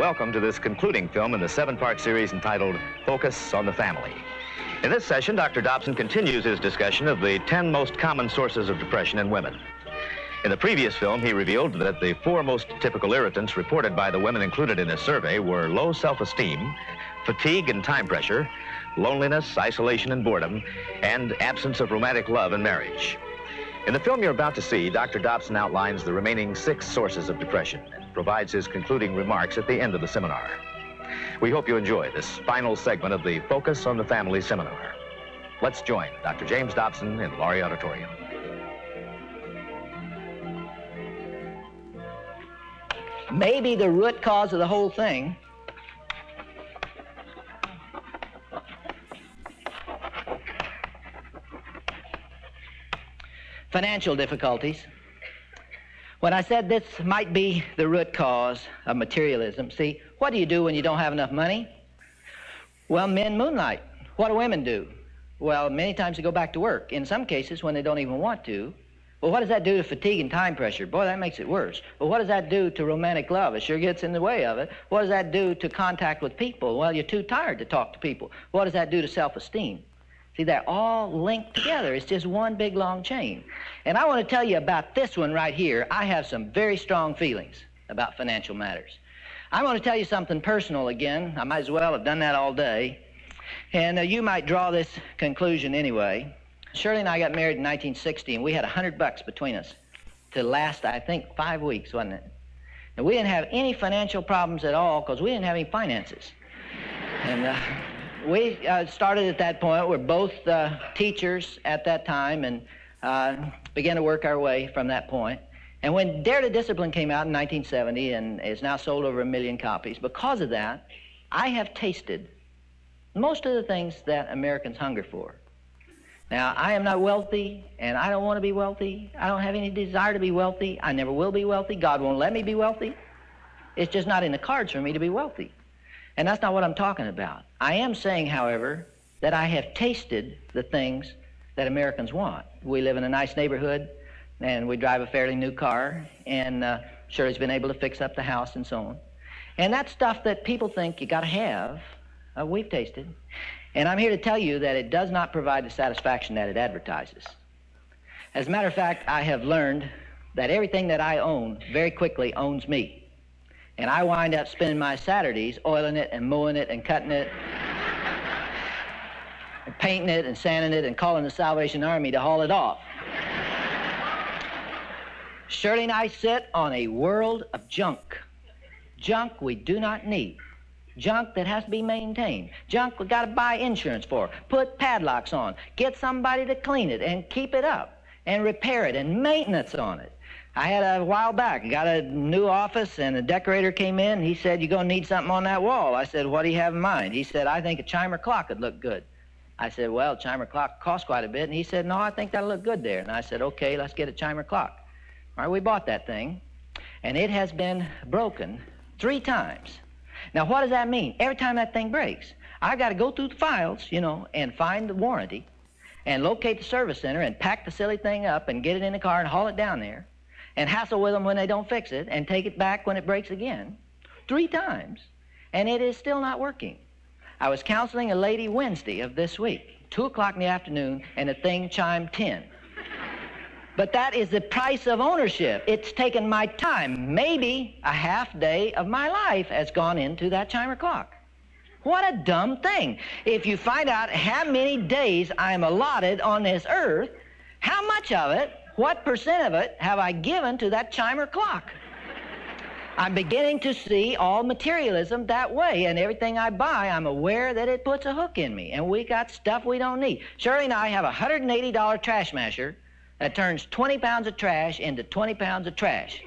welcome to this concluding film in the 7-part series entitled Focus on the Family. In this session, Dr. Dobson continues his discussion of the 10 most common sources of depression in women. In the previous film, he revealed that the 4 most typical irritants reported by the women included in his survey were low self-esteem, fatigue and time pressure, loneliness, isolation and boredom, and absence of romantic love and marriage. In the film you're about to see, Dr. Dobson outlines the remaining 6 sources of depression and provides his concluding remarks at the end of the seminar. We hope you enjoy this final segment of the Focus on the Family seminar. Let's join Dr. James Dobson in Laurie Auditorium. Maybe the root cause of the whole thing financial difficulties. When I said this might be the root cause of materialism, see, what do you do when you don't have enough money? Well, men moonlight. What do women do? Well, many times they go back to work. In some cases, when they don't even want to. Well, what does that do to fatigue and time pressure? Boy, that makes it worse. Well, what does that do to romantic love? It sure gets in the way of it. What does that do to contact with people? Well, you're too tired to talk to people. What does that do to self-esteem? See, they're all linked together. It's just one big, long chain. And I want to tell you about this one right here. I have some very strong feelings about financial matters. I want to tell you something personal again. I might as well have done that all day. And you might draw this conclusion anyway. Shirley and I got married in 1960, and we had $100 between us to last, I think, 5 weeks, wasn't it? And we didn't have any financial problems at all because we didn't have any finances. And we started at that point. We're both teachers at that time and began to work our way from that point. And when Dare to Discipline came out in 1970 and is now sold over 1 million copies, because of that, I have tasted most of the things that Americans hunger for. Now, I am not wealthy, and I don't want to be wealthy. I don't have any desire to be wealthy. I never will be wealthy. God won't let me be wealthy. It's just not in the cards for me to be wealthy. And that's not what I'm talking about. I am saying, however, that I have tasted the things that Americans want. We live in a nice neighborhood, and we drive a fairly new car, and Shirley's been able to fix up the house and so on. And that stuff that people think you got to have, we've tasted. And I'm here to tell you that it does not provide the satisfaction that it advertises. As a matter of fact, I have learned that everything that I own very quickly owns me. And I wind up spending my Saturdays oiling it and mowing it and cutting it, and painting it and sanding it and calling the Salvation Army to haul it off. Shirley and I sit on a world of junk. Junk we do not need. Junk that has to be maintained. Junk we got to buy insurance for. Put padlocks on. Get somebody to clean it and keep it up and repair it and maintenance on it. I had a while back, I got a new office and a decorator came in and he said, "You're going to need something on that wall." I said, "What do you have in mind?" He said, "I think a chimer clock would look good." I said, "Well, a chimer clock costs quite a bit." And he said, "No, I think that'll look good there." And I said, "Okay, let's get a chimer clock." All right, we bought that thing and it has been broken 3 times. Now, what does that mean? Every time that thing breaks, I've got to go through the files, you know, and find the warranty and locate the service center and pack the silly thing up and get it in the car and haul it down there and hassle with them when they don't fix it and take it back when it breaks again 3 times, and it is still not working. I was counseling a lady Wednesday of this week, 2 o'clock in the afternoon, and the thing chimed 10. But that is the price of ownership. It's taken my time. Maybe a half day of my life has gone into that chimer clock. What a dumb thing. If you find out how many days I'm allotted on this earth, how much of it, what percent of it have I given to that chimer clock? I'm beginning to see all materialism that way, and everything I buy, I'm aware that it puts a hook in me, and we got stuff we don't need. Shirley and I have a $180 trash masher that turns 20 pounds of trash into 20 pounds of trash.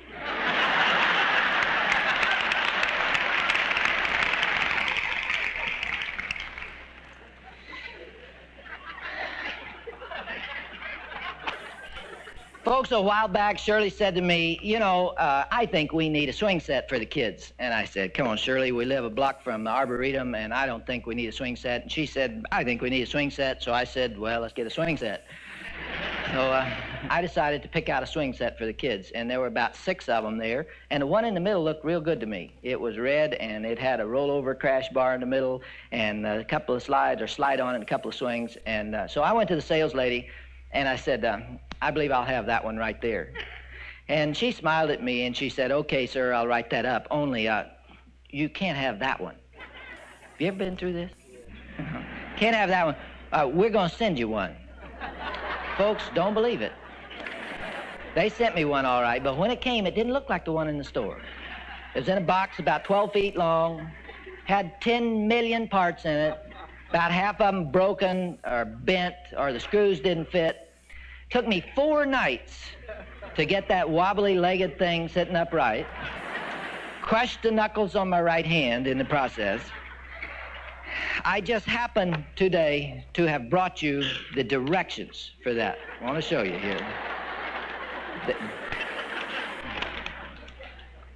Folks, a while back, Shirley said to me, "You know, I think we need a swing set for the kids." And I said, "Come on, Shirley, we live a block from the Arboretum, and I don't think we need a swing set." And she said, "I think we need a swing set." So I said, "Well, let's get a swing set." So I decided to pick out a swing set for the kids, and there were about 6 of them there, and the one in the middle looked real good to me. It was red, and it had a rollover crash bar in the middle, and a couple of slides, or slide on it, and a couple of swings, and so I went to the sales lady, and I said, I believe I'll have that one right there. And she smiled at me, and she said, okay, sir, I'll write that up, only you can't have that one. Have you ever been through this? Can't have that one. We're going to send you one. Folks, don't believe it. They sent me one all right, but when it came, it didn't look like the one in the store. It was in a box about 12 feet long, had 10 million parts in it, about half of them broken or bent or the screws didn't fit. Took me 4 nights to get that wobbly-legged thing sitting upright. Crushed the knuckles on my right hand in the process. I just happen today to have brought you the directions for that. I want to show you here.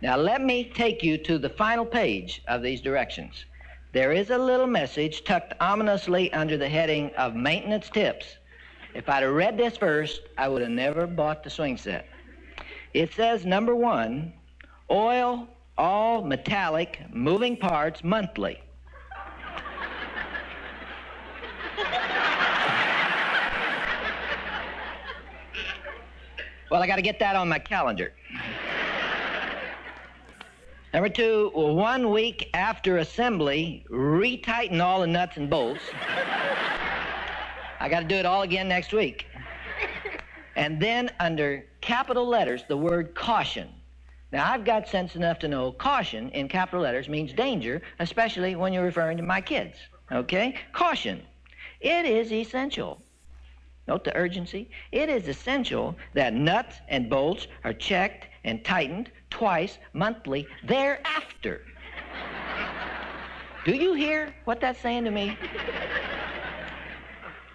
Now let me take you to the final page of these directions. There is a little message tucked ominously under the heading of maintenance tips. If I'd have read this first, I would have never bought the swing set. It says, number 1, oil all metallic moving parts monthly. Well, I got to get that on my calendar. Number 2, 1 week after assembly, retighten all the nuts and bolts. I got to do it all again next week. And then under capital letters, the word caution. Now, I've got sense enough to know caution in capital letters means danger, especially when you're referring to my kids, okay? Caution. It is essential. Note the urgency. It is essential that nuts and bolts are checked and tightened twice monthly thereafter. Do you hear what that's saying to me?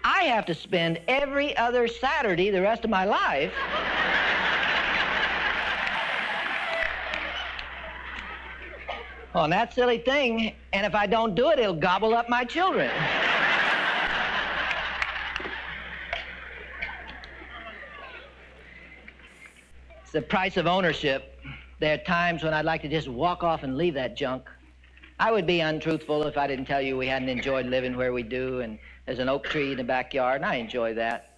I have to spend every other Saturday the rest of my life on that silly thing, and if I don't do it, it'll gobble up my children. It's the price of ownership. There are times when I'd like to just walk off and leave that junk. I would be untruthful if I didn't tell you we hadn't enjoyed living where we do, and there's an oak tree in the backyard, and I enjoy that.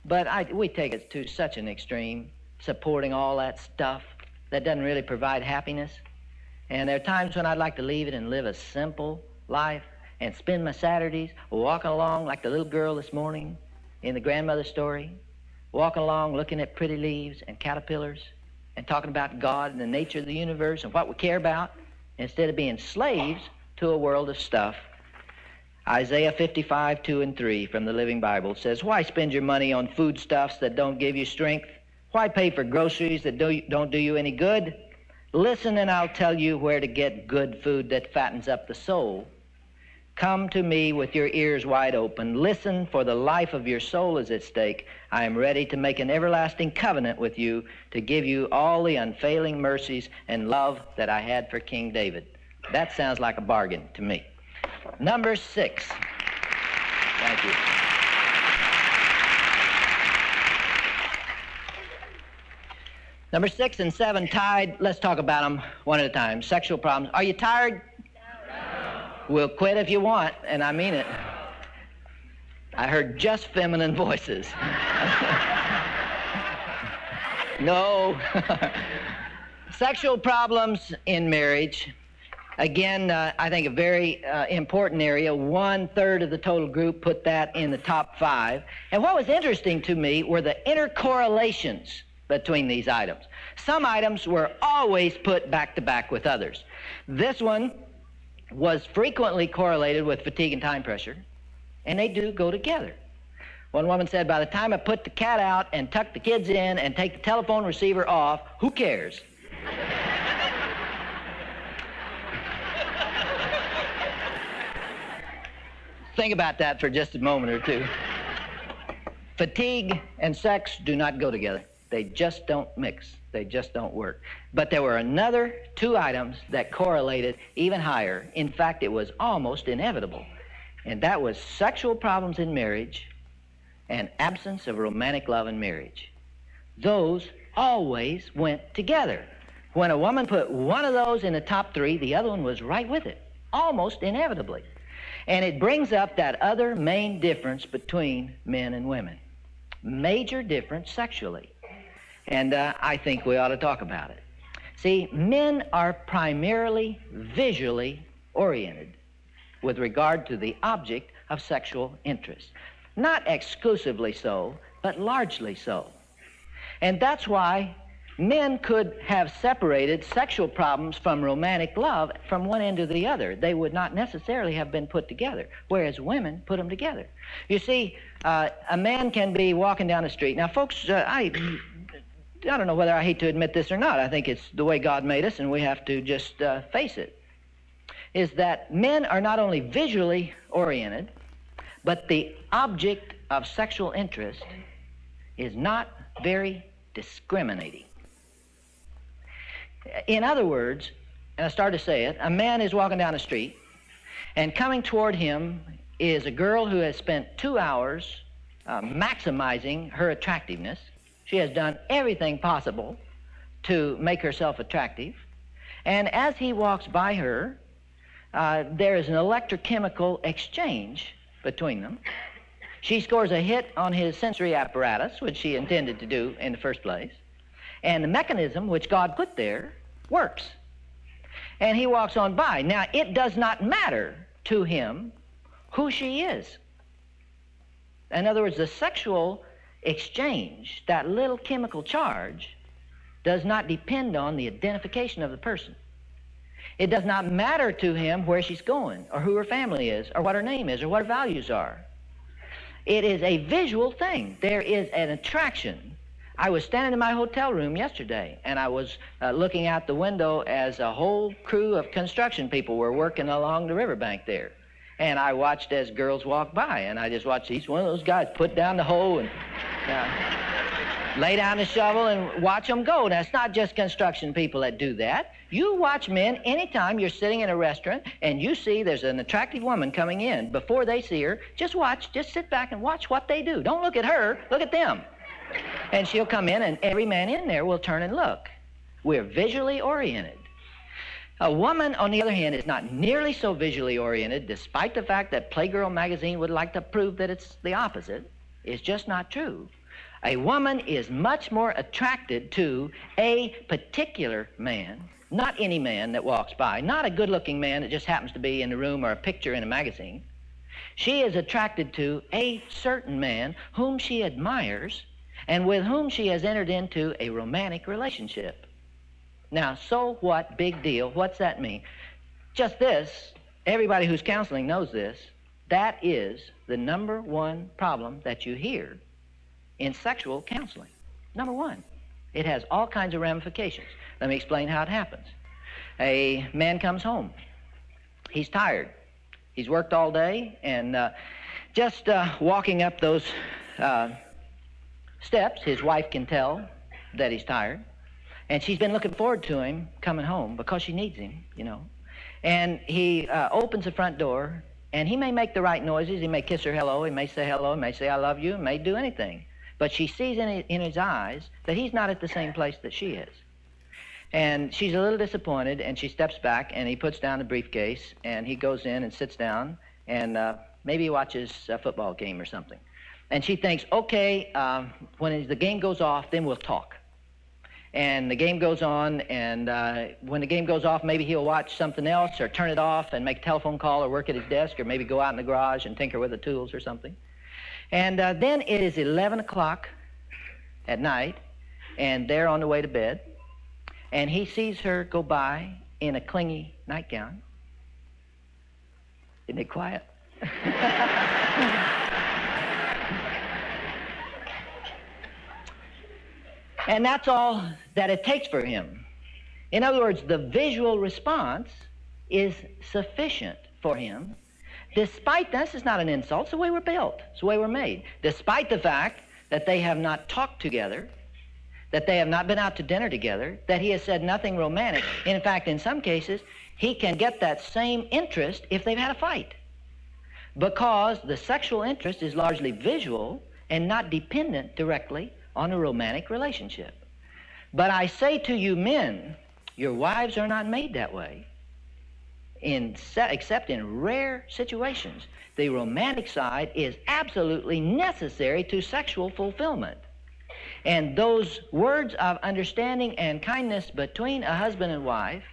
But we take it to such an extreme, supporting all that stuff that doesn't really provide happiness. And there are times when I'd like to leave it and live a simple life and spend my Saturdays walking along like the little girl this morning in the grandmother story, walking along looking at pretty leaves and caterpillars and talking about God and the nature of the universe and what we care about instead of being slaves to a world of stuff. Isaiah 55, 2 and 3 from the Living Bible says, why spend your money on foodstuffs that don't give you strength? Why pay for groceries that don't do you any good? Listen and I'll tell you where to get good food that fattens up the soul. Come to me with your ears wide open. Listen, for the life of your soul is at stake. I am ready to make an everlasting covenant with you to give you all the unfailing mercies and love that I had for King David. That sounds like a bargain to me. Number 6. Thank you. Number 6 and 7 tied. Let's talk about them one at a time. Sexual problems. Are you tired? No. We'll quit if you want, and I mean it. I heard just feminine voices. No. Sexual problems in marriage. Again, I think a very important area. 1/3 of the total group put that in the top 5. And what was interesting to me were the intercorrelations between these items. Some items were always put back to back with others. This one was frequently correlated with fatigue and time pressure, and they do go together. One woman said, by the time I put the cat out and tuck the kids in and take the telephone receiver off, who cares? Think about that for just a moment or two. Fatigue and sex do not go together. They just don't mix. They just don't work. But there were another 2 items that correlated even higher. In fact, it was almost inevitable. And that was sexual problems in marriage and absence of romantic love and marriage. Those always went together. When a woman put one of those in the top three, the other one was right with it, almost inevitably. And it brings up that other main difference between men and women. Major difference sexually. And I think we ought to talk about it. See, men are primarily visually oriented with regard to the object of sexual interest. Not exclusively so, but largely so. And that's why men could have separated sexual problems from romantic love from one end to the other. They would not necessarily have been put together, whereas women put them together. You see, a man can be walking down the street. Now, folks, I don't know whether I hate to admit this or not. I think it's the way God made us, and we have to just face it, is that men are not only visually oriented, but the object of sexual interest is not very discriminating. In other words, and I started to say it, a man is walking down the street, and coming toward him is a girl who has spent 2 hours maximizing her attractiveness. She has done everything possible to make herself attractive. And as he walks by her, there is an electrochemical exchange between them. She scores a hit on his sensory apparatus, which she intended to do in the first place. And the mechanism which God put there works. And he walks on by. Now, it does not matter to him who she is. In other words, the sexual exchange, that little chemical charge, does not depend on the identification of the person. It does not matter to him where she's going, or who her family is, or what her name is, or what her values are. It is a visual thing. There is an attraction. I was standing in my hotel room yesterday, and I was looking out the window as a whole crew of construction people were working along the riverbank there. And I watched as girls walked by, and I just watched each one of those guys put down the hoe and lay down the shovel and watch them go. Now, it's not just construction people that do that. You watch men anytime you're sitting in a restaurant and you see there's an attractive woman coming in. Before they see her, just watch, just sit back and watch what they do. Don't look at her, look at them. And she'll come in, and every man in there will turn and look. We're visually oriented. A woman, on the other hand, is not nearly so visually oriented, despite the fact that Playgirl magazine would like to prove that it's the opposite. It's just not true. A woman is much more attracted to a particular man, not any man that walks by, not a good-looking man that just happens to be in the room or a picture in a magazine. She is attracted to a certain man whom she admires and with whom she has entered into a romantic relationship. Now, so what? Big deal. What's that mean? Just this, everybody who's counseling knows this, that is the number one problem that you hear in sexual counseling. Number one. It has all kinds of ramifications. Let me explain how it happens. A man comes home. He's tired. He's worked all day, and just walking up those steps, his wife can tell that he's tired. And she's been looking forward to him coming home because she needs him, you know. And he opens the front door, and he may make the right noises. He may kiss her hello. He may say hello. He may say I love you. He may do anything. But she sees in his eyes that he's not at the same place that she is. And she's a little disappointed, and she steps back, and he puts down the briefcase, and he goes in and sits down, and maybe he watches a football game or something. And she thinks, okay, when the game goes off, then we'll talk. And the game goes on, and when the game goes off, maybe he'll watch something else or turn it off and make a telephone call or work at his desk or maybe go out in the garage and tinker with the tools or something. And then it is 11 o'clock at night, and they're on the way to bed, and he sees her go by in a clingy nightgown. Isn't it quiet? And that's all that it takes for him. In other words, the visual response is sufficient for him, despite, this is not an insult, it's the way we're built, it's the way we're made. Despite the fact that they have not talked together, that they have not been out to dinner together, that he has said nothing romantic. In fact, in some cases, he can get that same interest if they've had a fight, because the sexual interest is largely visual, and not dependent directly on a romantic relationship. But I say to you men, your wives are not made that way, except in rare situations. The romantic side is absolutely necessary to sexual fulfillment. And those words of understanding and kindness between a husband and wife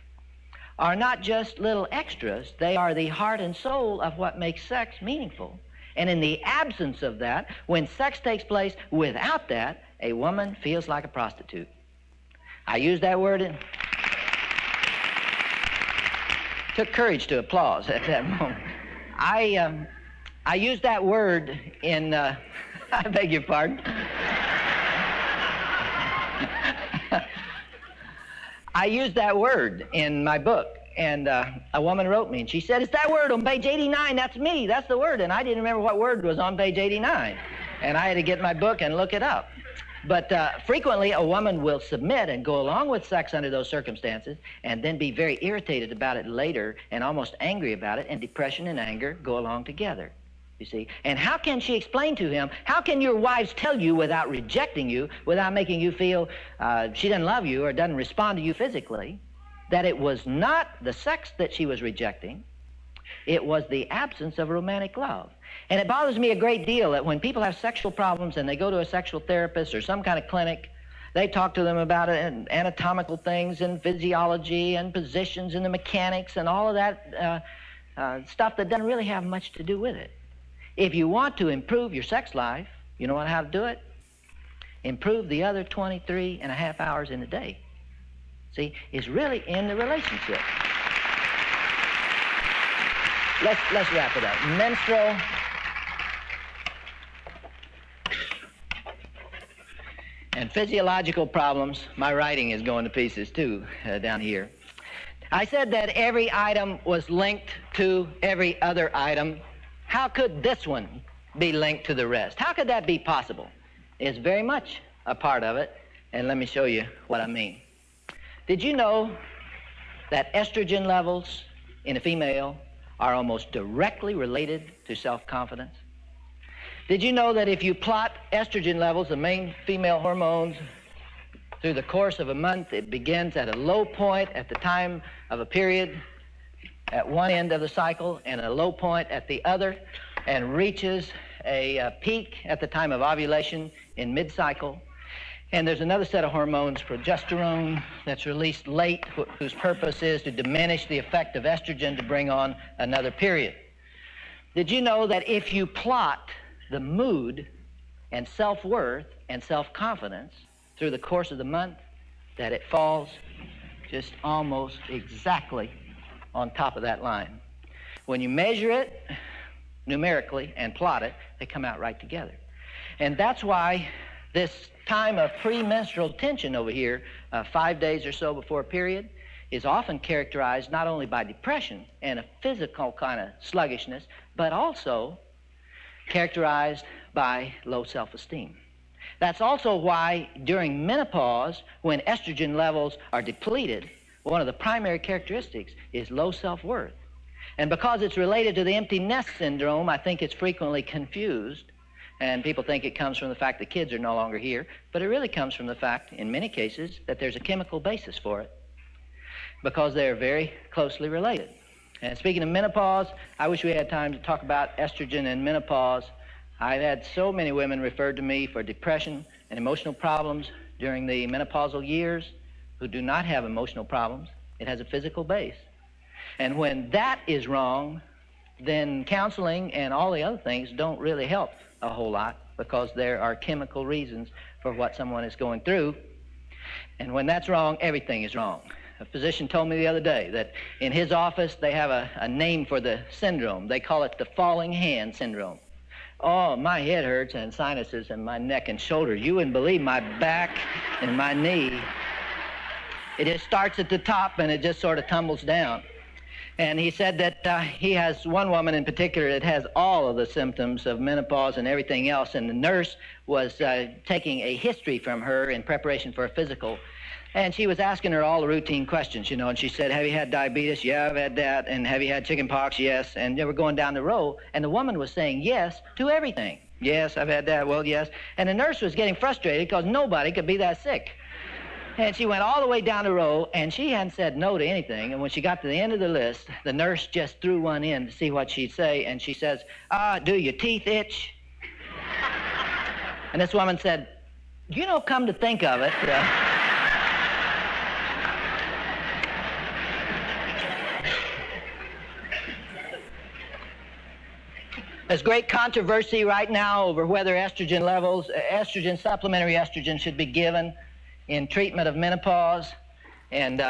are not just little extras. They are the heart and soul of what makes sex meaningful. And in the absence of that, when sex takes place without that, a woman feels like a prostitute. I use that word in... Took courage to applause at that moment. I used that word in... I beg your pardon. I used that word in my book, and a woman wrote me, and she said, "It's that word on page 89. That's me. That's the word." And I didn't remember what word was on page 89. And I had to get my book and look it up. But frequently, a woman will submit and go along with sex under those circumstances and then be very irritated about it later and almost angry about it, and depression and anger go along together. You see? And how can she explain to him, how can your wives tell you without rejecting you, without making you feel she doesn't love you or doesn't respond to you physically, that it was not the sex that she was rejecting, it was the absence of romantic love. And it bothers me a great deal that when people have sexual problems and they go to a sexual therapist or some kind of clinic, they talk to them about anatomical things and physiology and positions and the mechanics and all of that stuff that doesn't really have much to do with it. If you want to improve your sex life, you know how to do it? Improve the other 23 and a half hours in a day. See, it's really in the relationship. Let's wrap it up. Menstrual and physiological problems. My writing is going to pieces too down here. I said that every item was linked to every other item. How could this one be linked to the rest? How could that be possible? It's very much a part of it, and let me show you what I mean. Did you know that estrogen levels in a female are almost directly related to self-confidence? Did you know that if you plot estrogen levels, the main female hormones, through the course of a month, it begins at a low point at the time of a period at one end of the cycle and a low point at the other, and reaches a peak at the time of ovulation in mid-cycle. And there's another set of hormones, progesterone, that's released late, whose purpose is to diminish the effect of estrogen to bring on another period. Did you know that if you plot the mood and self-worth and self-confidence through the course of the month, that it falls just almost exactly on top of that line? When you measure it numerically and plot it, they come out right together. And that's why this time of premenstrual tension over here, 5 days or so before a period, is often characterized not only by depression and a physical kind of sluggishness, but also characterized by low self-esteem. That's also why during menopause, when estrogen levels are depleted, one of the primary characteristics is low self-worth. And because it's related to the empty nest syndrome, I think it's frequently confused. And people think it comes from the fact that kids are no longer here, but it really comes from the fact, in many cases, that there's a chemical basis for it, because they're very closely related. And speaking of menopause, I wish we had time to talk about estrogen and menopause. I've had so many women referred to me for depression and emotional problems during the menopausal years who do not have emotional problems. It has a physical base. And when that is wrong, then counseling and all the other things don't really help a whole lot, because there are chemical reasons for what someone is going through. And when that's wrong, everything is wrong. A physician told me the other day that in his office they have a name for the syndrome. They call it the falling hand syndrome. Oh, my head hurts and sinuses and my neck and shoulder. You wouldn't believe my back and my knee. It just starts at the top and it just sort of tumbles down. And he said that he has one woman in particular that has all of the symptoms of menopause and everything else, and the nurse was taking a history from her in preparation for a physical, and she was asking her all the routine questions, you know, and she said, "Have you had diabetes?" "Yeah, I've had that." "And have you had chicken pox?" "Yes." And they were going down the row, and the woman was saying yes to everything. Yes, I've had that. Well, yes. And the nurse was getting frustrated because nobody could be that sick. And she went all the way down the row, and she hadn't said no to anything. And when she got to the end of the list, the nurse just threw one in to see what she'd say. And she says, do your teeth itch? And this woman said, you know, come to think of it, there's great controversy right now over whether estrogen levels, supplementary estrogen should be given in treatment of menopause. And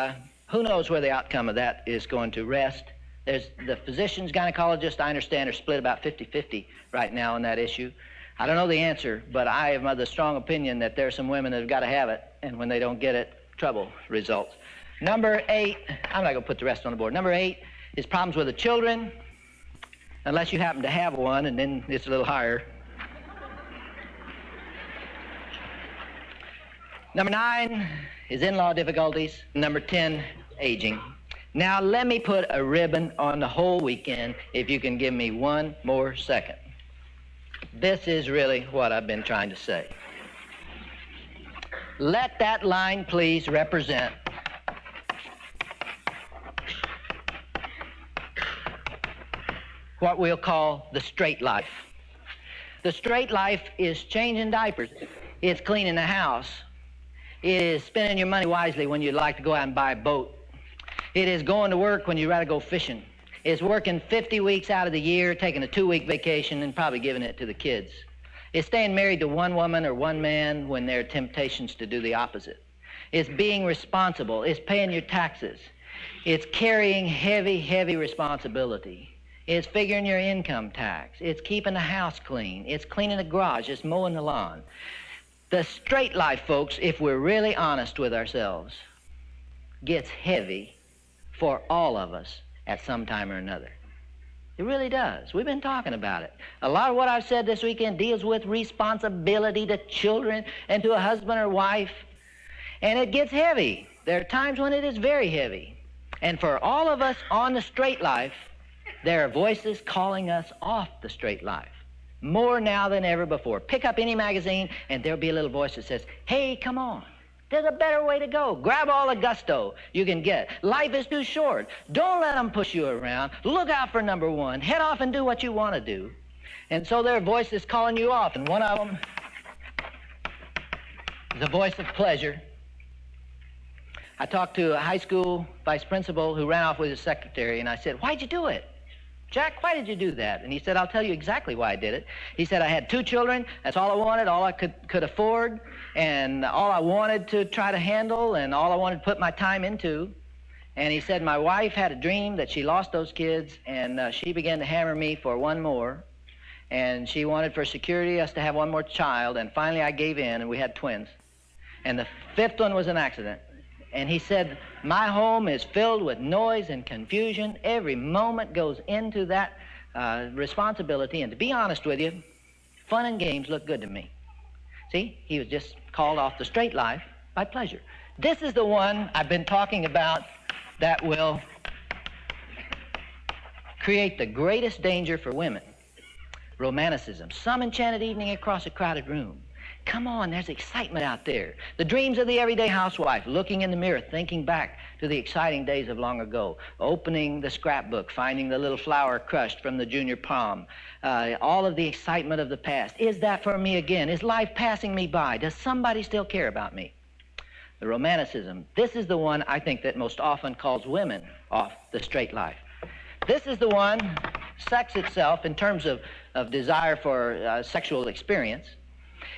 who knows where the outcome of that is going to rest. There's the physicians, gynecologists, I understand, are split about 50-50 right now on that issue. I don't know the answer, but I am of the strong opinion that there are some women that have got to have it, and when they don't get it, trouble results. Number 8, I'm not going to put the rest on the board. Number 8 is problems with the children, unless you happen to have one, and then it's a little higher. Number 9 is in-law difficulties. Number 10, aging. Now, let me put a ribbon on the whole weekend if you can give me one more second. This is really what I've been trying to say. Let that line please represent what we'll call the straight life. The straight life is changing diapers. It's cleaning the house. It is spending your money wisely when you'd like to go out and buy a boat. It is going to work when you'd rather go fishing. It's working 50 weeks out of the year, taking a 2-week vacation, and probably giving it to the kids. It's staying married to one woman or one man when there are temptations to do the opposite. It's being responsible. It's paying your taxes. It's carrying heavy, heavy responsibility. It's figuring your income tax. It's keeping the house clean. It's cleaning the garage. It's mowing the lawn. The straight life, folks, if we're really honest with ourselves, gets heavy for all of us at some time or another. It really does. We've been talking about it. A lot of what I've said this weekend deals with responsibility to children and to a husband or wife, and it gets heavy. There are times when it is very heavy. And for all of us on the straight life, there are voices calling us off the straight life, more now than ever before. Pick up any magazine, and there'll be a little voice that says, hey, come on. There's a better way to go. Grab all the gusto you can get. Life is too short. Don't let them push you around. Look out for number 1. Head off and do what you want to do. And so there are voices calling you off, and one of them is a voice of pleasure. I talked to a high school vice principal who ran off with his secretary, and I said, why'd you do it? Jack, why did you do that? And he said, I'll tell you exactly why I did it. He said, I had 2 children. That's all I wanted, all I could afford, and all I wanted to try to handle, and all I wanted to put my time into. And he said, my wife had a dream that she lost those kids, and she began to hammer me for one more. And she wanted for security us to have one more child, and finally I gave in, and we had twins. And the 5th one was an accident. And he said, my home is filled with noise and confusion. Every moment goes into that responsibility. And to be honest with you, fun and games look good to me. See, he was just called off the straight life by pleasure. This is the one I've been talking about that will create the greatest danger for women. Romanticism. Some enchanted evening across a crowded room. Come on, there's excitement out there. The dreams of the everyday housewife, looking in the mirror, thinking back to the exciting days of long ago, opening the scrapbook, finding the little flower crushed from the junior prom, all of the excitement of the past. Is that for me again? Is life passing me by? Does somebody still care about me? The romanticism. This is the one I think that most often calls women off the straight life. This is the one, sex itself, in terms of desire for sexual experience,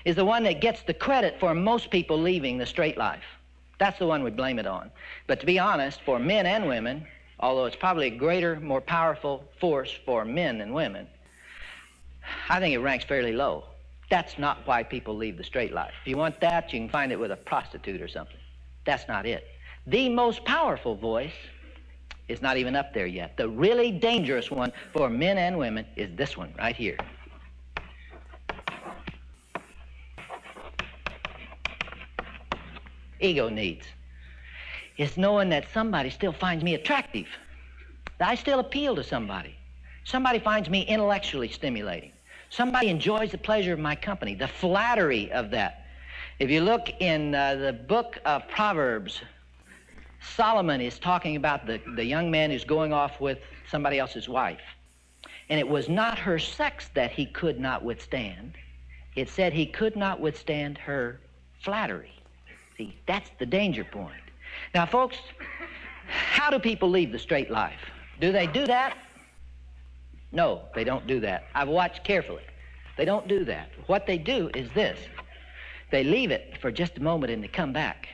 is the one that gets the credit for most people leaving the straight life. That's the one we blame it on. But to be honest, for men and women, although it's probably a greater, more powerful force for men than women, I think it ranks fairly low. That's not why people leave the straight life. If you want that, you can find it with a prostitute or something. That's not it. The most powerful voice is not even up there yet. The really dangerous one for men and women is this one right here. Ego needs. It's knowing that somebody still finds me attractive, that I still appeal to somebody. Somebody finds me intellectually stimulating. Somebody enjoys the pleasure of my company, the flattery of that. If you look in the book of Proverbs, Solomon is talking about the young man who's going off with somebody else's wife. And it was not her sex that he could not withstand. It said he could not withstand her flattery. See, that's the danger point. Now, folks, how do people lead the straight life? Do they do that? No, they don't do that. I've watched carefully. They don't do that. What they do is this. They leave it for just a moment and they come back.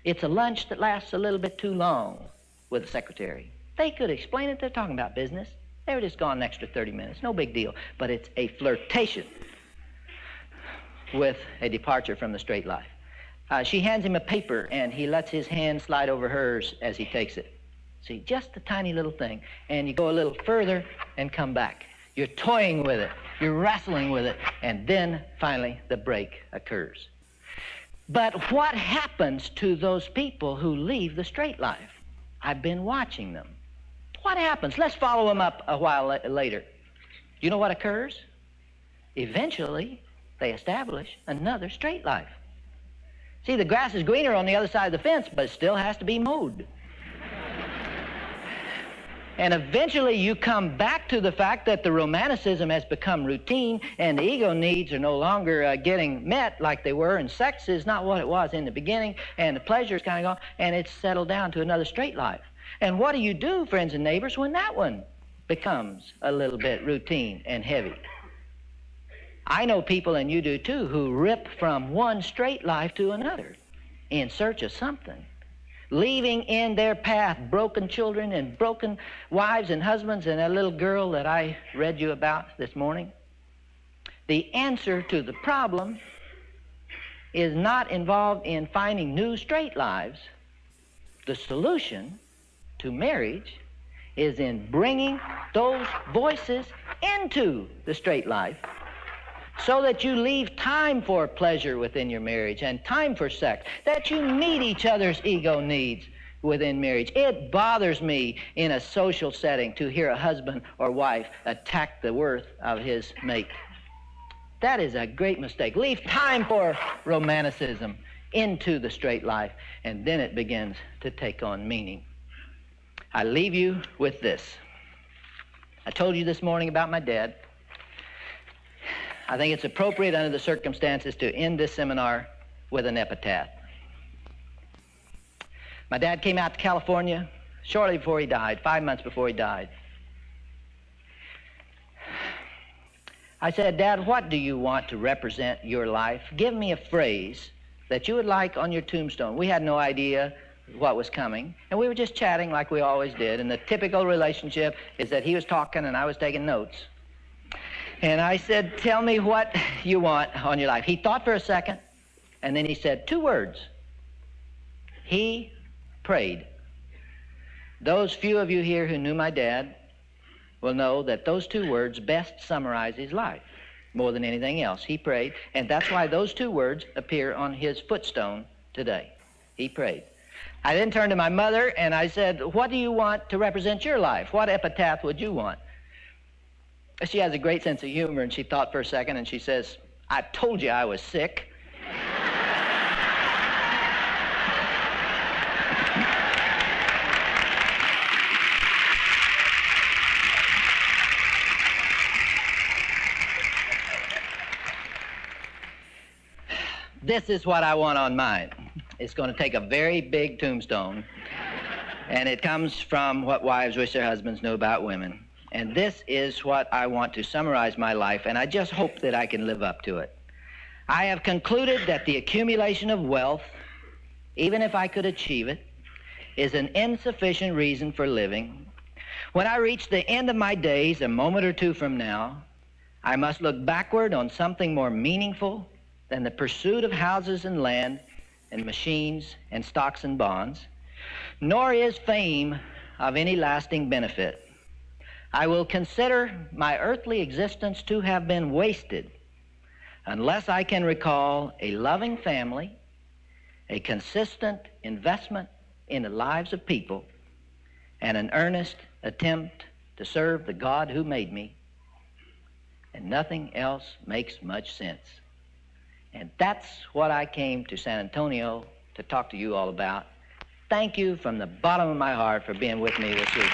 It's a lunch that lasts a little bit too long with the secretary. They could explain it. They're talking about business. They were just gone an extra 30 minutes. No big deal. But it's a flirtation with a departure from the straight life. She hands him a paper and he lets his hand slide over hers as he takes it. See, just a tiny little thing. And you go a little further and come back. You're toying with it. You're wrestling with it. And then finally the break occurs. But what happens to those people who leave the straight life? I've been watching them. What happens? Let's follow them up a while later. You know what occurs? Eventually, they establish another straight life. See, the grass is greener on the other side of the fence, but it still has to be mowed. And eventually you come back to the fact that the romanticism has become routine and the ego needs are no longer getting met like they were, and sex is not what it was in the beginning, and the pleasure is kind of gone, and it's settled down to another straight life. And what do you do, friends and neighbors, when that one becomes a little bit routine and heavy? I know people, and you do too, who rip from one straight life to another in search of something, leaving in their path broken children and broken wives and husbands and a little girl that I read you about this morning. The answer to the problem is not involved in finding new straight lives. The solution to marriage is in bringing those voices into the straight life so that you leave time for pleasure within your marriage and time for sex, that you meet each other's ego needs within marriage. It bothers me in a social setting to hear a husband or wife attack the worth of his mate. That is a great mistake. Leave time for romanticism into the straight life, and then it begins to take on meaning. I leave you with this. I told you this morning about my dad. I think it's appropriate under the circumstances to end this seminar with an epitaph. My dad came out to California shortly before he died, 5 months before he died. I said, Dad, what do you want to represent your life? Give me a phrase that you would like on your tombstone. We had no idea what was coming, and we were just chatting like we always did, and the typical relationship is that he was talking and I was taking notes. And I said, tell me what you want on your life. He thought for a second, and then he said 2 words. He prayed. Those few of you here who knew my dad will know that those 2 words best summarize his life more than anything else. He prayed, and that's why those 2 words appear on his footstone today. He prayed. I then turned to my mother, and I said, what do you want to represent your life? What epitaph would you want? She has a great sense of humor, and she thought for a second, and she says, I told you I was sick. This is what I want on mine. It's going to take a very big tombstone, and it comes from what wives wish their husbands knew about women. And this is what I want to summarize my life, and I just hope that I can live up to it. I have concluded that the accumulation of wealth, even if I could achieve it, is an insufficient reason for living. When I reach the end of my days, a moment or 2 from now, I must look backward on something more meaningful than the pursuit of houses and land and machines and stocks and bonds, nor is fame of any lasting benefit. I will consider my earthly existence to have been wasted unless I can recall a loving family, a consistent investment in the lives of people, and an earnest attempt to serve the God who made me. and nothing else makes much sense. And that's what I came to San Antonio to talk to you all about. Thank you from the bottom of my heart for being with me this week.